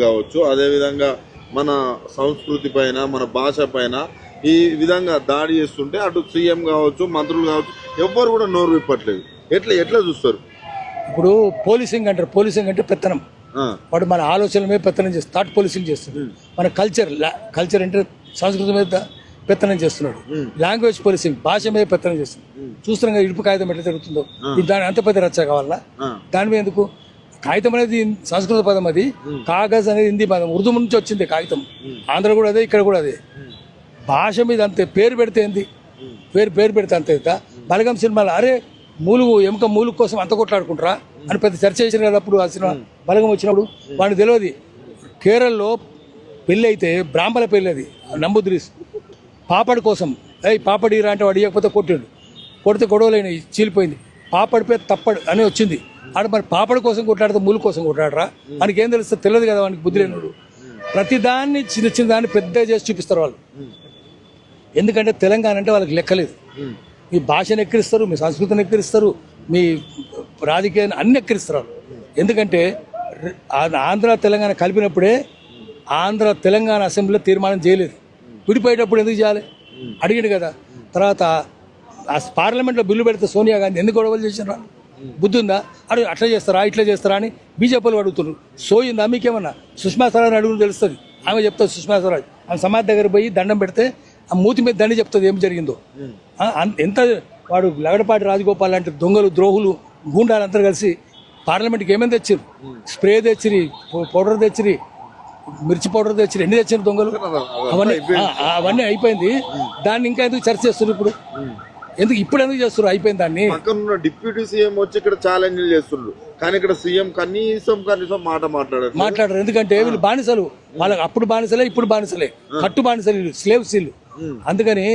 కావచ్చు, అదేవిధంగా మన సంస్కృతి పైన మన భాష పైన ఈ విధంగా దాడి చేస్తుంటే అటు సీఎం కావచ్చు, మంత్రులు కావచ్చు, ఎవ్వరు కూడా నోరు విప్పట్లేదు. ఎట్లా చూస్తారు? ఇప్పుడు పోలీసింగ్ అంటారు. పోలీసింగ్ అంటే పెత్తనం. వాడు మన ఆలోచనల మీద పెత్తనం చేస్తుంది, థాట్ పోలీసింగ్ చేస్తుంది. మన కల్చర్ అంటే సంస్కృతి మీద పెత్తనం చేస్తున్నాడు. లాంగ్వేజ్ పోలీసింగ్, భాష మీద పెత్తనం చేస్తుంది. చూస్తున్నాం కదా ఇడుపు కాగితం ఎట్లా జరుగుతుందో. దాని అంత పెద్ద రచ్చ కావాలన్నా దాని మీద ఎందుకు? కాగితం అనేది సంస్కృత పదం, అది కాగజ్ అనేది హిందీ పదం, ఉర్దూ నుంచి వచ్చింది కాగితం. ఆంధ్ర కూడా అదే, ఇక్కడ కూడా అదే. భాష మీద అంతే. పేరు పెడితే ఏంది, పేరు పెడితే అంతే. బలగం సినిమాలో అరే ఎముక మూలుగు కోసం అంత కొట్లాడుకుంటారా అని పెద్ద చర్చ చేసిన కదా అప్పుడు. ఆ సినిమా బలగం వచ్చినప్పుడు వాడికి తెలియదు. కేరళలో పెళ్ళి అయితే బ్రాహ్మణ పెళ్ళి, అది నంబుద్రీస్ పాపడి కోసం పాపడిరా అంటే వాడు ఇవ్వకపోతే కొడితే గొడవలైన చీలిపోయింది. పాపడి పేరు తప్పడు అని వచ్చింది. ఆడ మరి పాపడి కోసం కొట్లాడితే మూలు కోసం కొట్లాడరా? మనకి ఏం తెలుస్తుంది? తెలియదు కదా వానికి, బుద్ధి లేనుడు. ప్రతిదాన్ని చిన్న దాన్ని పెద్దగా చేసి చూపిస్తారు వాళ్ళు. ఎందుకంటే తెలంగాణ అంటే వాళ్ళకి లెక్కలేదు. మీ భాషను ఎక్కిరిస్తారు, మీ సంస్కృతిని ఎక్కిరిస్తారు, మీ రాజకీయాన్ని అన్ని ఎక్కిరిస్తారు. ఎందుకంటే ఆంధ్ర తెలంగాణ కలిపినప్పుడే ఆంధ్ర తెలంగాణ అసెంబ్లీలో తీర్మానం చేయలేదు. విడిపోయేటప్పుడు ఎందుకు చేయాలి అడిగాడు కదా. తర్వాత ఆ పార్లమెంట్లో బిల్లు పెడితే సోనియా గాంధీ ఎందుకు గొడవలు చేసినారా? బుద్ధి ఉందా? అట్లా చేస్తారా ఇట్లా చేస్తారా అని బీజేపీలు అడుగుతున్నారు. సోయిందా మీకేమన్నా? సుష్మా స్వరాజ్ అడుగుని తెలుస్తుంది. ఆమె చెప్తుంది. సుష్మా స్వరాజ్ ఆమె సమాధి దగ్గర పోయి దండం పెడితే ఆ మూతి మీద దండి చెప్తుంది ఏం జరిగిందో. ఎంత వాడు లగడపాటి రాజగోపాల్ లాంటి దొంగలు, ద్రోహులు, గూండాలంతా కలిసి పార్లమెంట్కి ఏమేమి తెచ్చిరు? స్ప్రే తెచ్చిరి, పౌడర్ తెచ్చిరి, మిర్చి పౌడర్ తెచ్చిరి, ఎన్ని తెచ్చిన దొంగలు. అవన్నీ అయిపోయింది. దాన్ని ఇంకా ఎందుకు చర్చ చేస్తున్నారు ఇప్పుడు? ఇప్పుడు ఎందుకు చేస్తున్నారు? అయిపోయింది. దాన్ని పక్కన డిప్యూటీ సీఎం వచ్చి ఇక్కడ ఛాలెంజ్ చేస్తున్నారు, కానీ ఇక్కడ సీఎం కనీసం మాట్లాడరు. ఎందుకంటే వీళ్ళు బానిసలు. వాళ్ళకి అప్పుడు బానిసలే, ఇప్పుడు బానిసలే, కట్టు బానిసలు, స్లేవ్స్ వీళ్ళు. అందుకని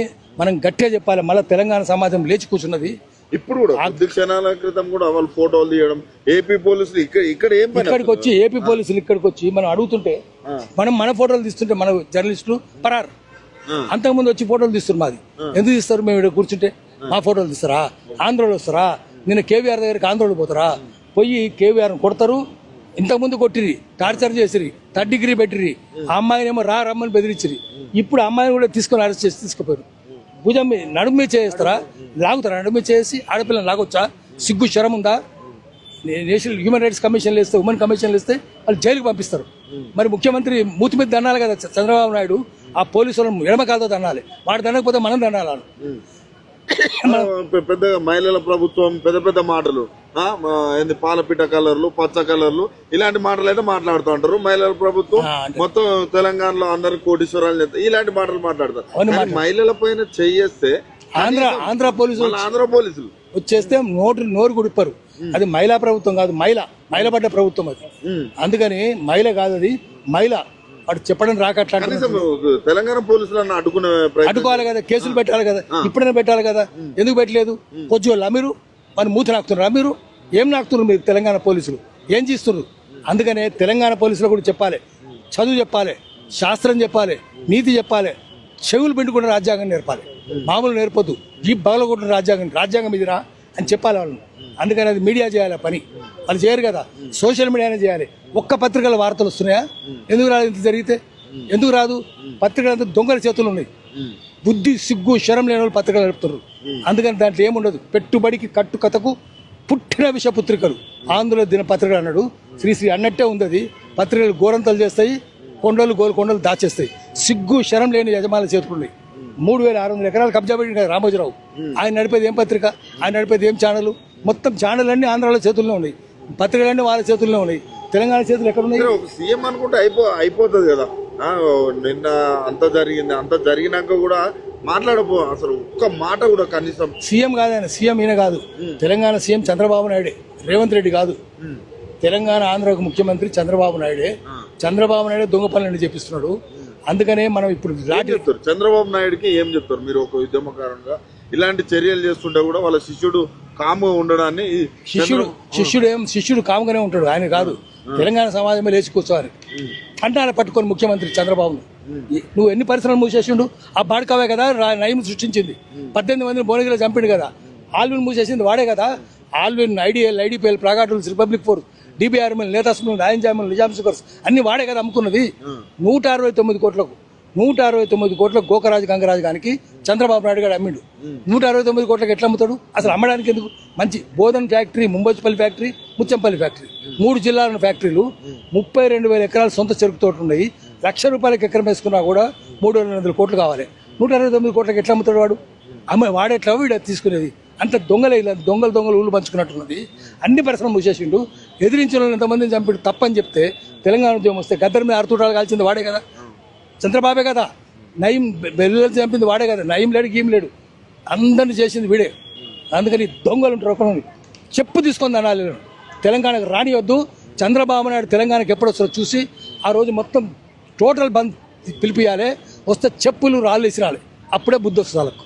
మనం గట్టిగా చెప్పాలి. మళ్ళీ తెలంగాణ సమాజం లేచి కూర్చున్నది. ఇప్పుడు కూడా 10 క్షణాల క్రితం కూడా వాళ్ళు ఫోటోలు తీయడం, ఏపీ పోలీసులు ఇక్కడికి వచ్చి ఏపీ పోలీసులు ఇక్కడికి వచ్చి మనం అడుగుతుంటే మన ఫోటోలు తీస్తుంటే మన జర్నలిస్టులు పరారు. అంతకుముందు వచ్చి ఫోటోలు తీస్తారు. మాది ఎందుకు తీస్తారు? మేము ఇక్కడ కూర్చుంటే మా ఫోటోలు తీస్తారా? ఆంధ్రలో వస్తారా? నిన్న కేవీఆర్ దగ్గరికి ఆంధ్రలో పోతారా? పోయి కేవీఆర్ని కొడతారు. ఇంతకుముందు కొట్టిరి, టార్చర్ చేసిరి, 3rd డిగ్రీ పెట్టిరి. ఆ అమ్మాయినేమో రమ్మని బెదిరించిరి. ఇప్పుడు అమ్మాయిని కూడా తీసుకొని అరెస్ట్ చేసి తీసుకుపోయారు. భుజం నడుము మీద చేస్తారా? లాగుతారా? నడుము మీద చేసి ఆడపిల్లని లాగొచ్చా? సిగ్గు శరం ఉందా? నేషనల్ హ్యూమన్ రైట్స్ కమిషన్లు వేస్తే, ఉమెన్ కమిషన్లు వేస్తే వాళ్ళు జైలుకి పంపిస్తారు. మరి ముఖ్యమంత్రి మూతి మీద దండాలి కదా చంద్రబాబు నాయుడు. ఆ పోలీసులను ఎడమకాలతో దండాలి. వాడు దండకపోతే మనం దండాలి. పెద్దగా మహిళల ప్రభుత్వం, పెద్ద మాటలు, పాలపిట్ట కలర్లు, పచ్చ కలర్లు, ఇలాంటి మాటలు అయితే మాట్లాడుతూ ఉంటారు. మహిళల ప్రభుత్వం మొత్తం తెలంగాణలో అందరు కోటీశ్వరాలు చేస్తారు, ఇలాంటి మాటలు మాట్లాడతారు. మహిళల పైన చేస్తే ఆంధ్ర పోలీసులు వచ్చేస్తే నోరు గుడిపారు. అది మహిళా ప్రభుత్వం కాదు, మహిళ పడ్డ ప్రభుత్వం అది. అందుకని మహిళ కాదు, అది మహిళ. వాడు చెప్పడం రాకట్లా. తెలంగాణ పోలీసులు అడ్డుకోవాలి కదా, కేసులు పెట్టాలి కదా, ఇప్పుడైనా పెట్టాలి కదా. ఎందుకు పెట్టలేదు? పొద్దుగోళ్ళ మీరు మరి మూతి నాకుతున్నారా? మీరు ఏం నాకుతున్నారు? మీరు తెలంగాణ పోలీసులు ఏం చేస్తున్నారు? అందుకనే తెలంగాణ పోలీసులు కూడా చెప్పాలి, చదువు చెప్పాలి, శాస్త్రం చెప్పాలి, నీతి చెప్పాలి, చెవులు పిండుకున్న రాజ్యాంగం నేర్పాలి. మామూలు నేర్పొద్దు. ఈ బగలగొట్టిన రాజ్యాంగం ఇదిరా అని చెప్పాలి వాళ్ళని. అందుకని అది మీడియా చేయాలి పని. వాళ్ళు చేయరు కదా, సోషల్ మీడియానే చేయాలి. ఒక్క పత్రికల వార్తలు వస్తున్నాయా? ఎందుకు రాదు? ఇంత జరిగితే ఎందుకు రాదు? పత్రికలు అంతా దొంగల చేతులు ఉన్నాయి. బుద్ధి సిగ్గు శరం లేని వాళ్ళు పత్రికలు నడుపుతారు. అందుకని దాంట్లో ఏముండదు. పెట్టుబడికి కట్టు కథకు పుట్టిన విషపత్రికలు ఆంధ్ర దినపత్రికలు అన్నాడు శ్రీశ్రీ అన్నట్టే ఉంది. అది పత్రికలు గోరంతలు చేస్తాయి, గోల్కొండలు దాచేస్తాయి. సిగ్గు శరం లేని యజమానుల చేతులు ఉన్నాయి. 3600 ఎకరాలు కబ్జా పెట్టింది కదా రామోజీరావు. ఆయన నడిపేది ఏం పత్రిక? ఆయన నడిపేది ఏం ఛానల్? మొత్తం ఛానల్ అన్ని ఆంధ్రాలో చేతుల్లో ఉన్నాయి, పత్రికలన్నీ వాళ్ళ చేతుల్లో ఉన్నాయి. తెలంగాణ చేతులు ఎక్కడ ఉన్నాయి? సీఎం అనుకుంటే అయిపోతుంది కదా. నిన్న అంత జరిగినాక కూడా మాట్లాడపో, అసలు ఒక్క మాట కూడా కనీసం. సీఎం కాదు ఆయన, సీఎం ఈయన కాదు. తెలంగాణ సీఎం చంద్రబాబు నాయుడే, రేవంత్ రెడ్డి కాదు. తెలంగాణ ఆంధ్రకు ముఖ్యమంత్రి చంద్రబాబు నాయుడే. చంద్రబాబు నాయుడే దొంగ పనులన్నీ చేపిస్తున్నాడు. అందుకనే మనం ఇప్పుడు చెప్తారు చంద్రబాబు నాయుడుకి ఏం చెప్తారు మీరు? ఒక ఉద్యమకారంగా ఇలాంటి చర్యలు చేస్తుంటే కూడా వాళ్ళ శిష్యుడు కాముగా ఉండడాన్ని, శిష్యుడు కాముగానే ఉంటాడు, ఆయన కాదు. తెలంగాణ సమాజమే లేచి కూర్చోవాలి. అంటారా పట్టుకొని ముఖ్యమంత్రి చంద్రబాబును. నువ్వు ఎన్ని పరిశ్రమలు మూసేసిండు? ఆ బాడకావే కదా నయం సృష్టించింది. 18 మందిని భువనగిరిలో చంపిండు కదా. ఆల్విన్ మూసేసింది వాడే కదా. Allwyn, IDL, IDPL, Praga tools, republic forge DBRML, నేతాస్మల్, నాయంజామల్, నిజాం షుగర్స్ అన్ని వాడే కదా అమ్ముకున్నది. 169 కోట్లకు 169 కోట్లకు గోకరాజు గంగరాజు గారికి చంద్రబాబు నాయుడు గారు అమ్మిండు. 169 కోట్లకు ఎట్లా అమ్ముతాడు? అసలు అమ్మడానికి ఎందుకు? మంచి బోధన్ ఫ్యాక్టరీ, ముంబోచిపల్లి ఫ్యాక్టరీ, ముచ్చంపల్లి ఫ్యాక్టరీ, 3 జిల్లాల ఫ్యాక్టరీలు, 32,000 ఎకరాలు సొంత చెరుకు తోట ఉన్నాయి. ₹1,00,000 ఎకరం వేసుకున్నా కూడా 3,200 కోట్లు కావాలి. 169 కోట్లకు ఎట్లా అమ్ముతాడు వాడు? వాడేట్లా వీడు తీసుకునేది? అంత దొంగలు ఊళ్ళు పంచుకున్నట్టున్నది. అన్ని పరిశ్రమలు మూసేసిండు. ఎదిరించిన వాళ్ళు ఎంతమందిని చంపిడు తప్పని చెప్తే తెలంగాణ ఉద్యమం వస్తే గద్దర్ మీద 6 తూటాలు కాల్చింది వాడే కదా, చంద్రబాబే కదా. నయీం బెల్లు చంపింది వాడే కదా. నయీం లేడు, గీం లేడు, అందరిని చేసింది వీడే. అందుకని దొంగలు ఉంటారు. ఒకరిని చెప్పు తీసుకొని అనాలి. తెలంగాణకు రానివద్దు. చంద్రబాబు నాయుడు తెలంగాణకు ఎప్పుడు వస్తారో చూసి ఆ రోజు మొత్తం టోటల్ బంద్ పిలిపియాలి. వస్తే చెప్పులు రాళ్ళు ఇసిరాలి. అప్పుడే బుద్ధి వస్తుంది వాళ్ళకు.